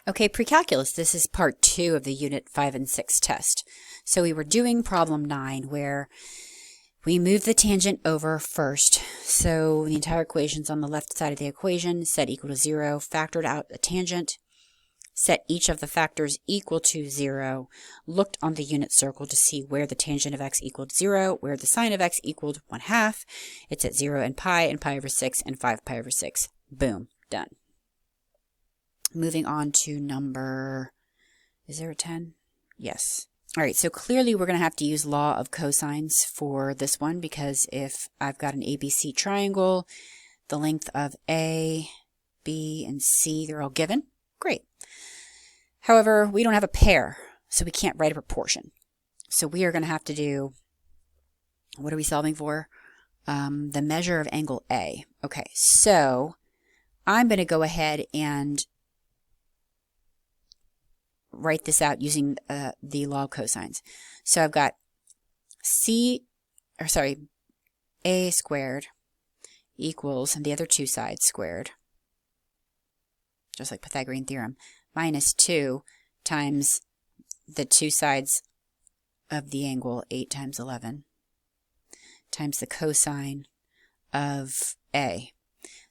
Okay, pre-calculus, this is part 2 of the Unit 5 and 6 test. So we were doing problem 9 where we moved the tangent over first. So the entire equation's on the left side of the equation, set equal to 0, factored out the tangent, set each of the factors equal to 0, looked on the unit circle to see where the tangent of x equaled 0, where the sine of x equaled 1/2. It's at 0 and pi over 6 and 5 pi over 6. Boom, done. Moving on to number, is there a 10? Yes. All right, so clearly we're going to have to use law of cosines for this one because if I've got an ABC triangle, the length of A, B, and C, they're all given. Great. However, we don't have a pair, so we can't write a proportion. So we are going to have to do, what are we solving for? The measure of angle A. Okay, so I'm going to go ahead and write this out using the law of cosines. So I've got A squared equals, and the other two sides squared, just like Pythagorean theorem, minus 2 times the two sides of the angle, 8 times 11, times the cosine of A.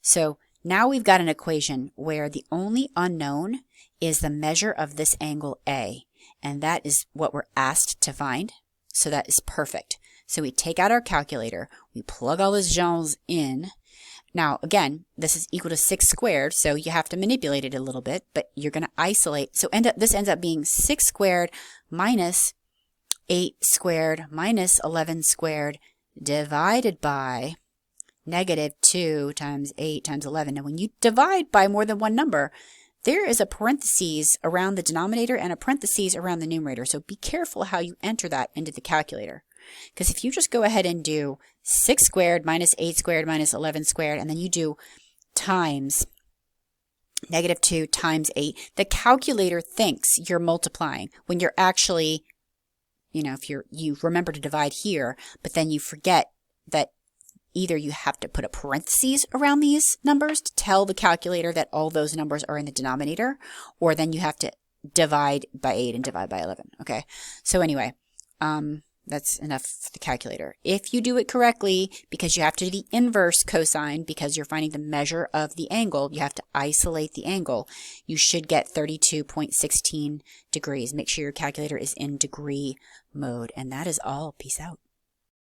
So now we've got an equation where the only unknown is the measure of this angle A, and that is what we're asked to find, so that is perfect. So we take out our calculator, we plug all those joules in. Now again, this is equal to 6 squared, so you have to manipulate it a little bit, but you're going to isolate. So this ends up being 6 squared minus 8 squared minus 11 squared divided by -2 times 8 times 11. Now when you divide by more than one number, there is a parentheses around the denominator and a parentheses around the numerator. So be careful how you enter that into the calculator. Because if you just go ahead and do 6 squared minus 8 squared minus 11 squared, and then you do times -2 times 8, the calculator thinks you're multiplying when you're actually, if you remember to divide here, but then you forget that either you have to put a parentheses around these numbers to tell the calculator that all those numbers are in the denominator, or then you have to divide by 8 and divide by 11. Okay, so anyway, that's enough for the calculator. If you do it correctly, because you have to do the inverse cosine because you're finding the measure of the angle, you have to isolate the angle, you should get 32.16 degrees. Make sure your calculator is in degree mode, and that is all. Peace out.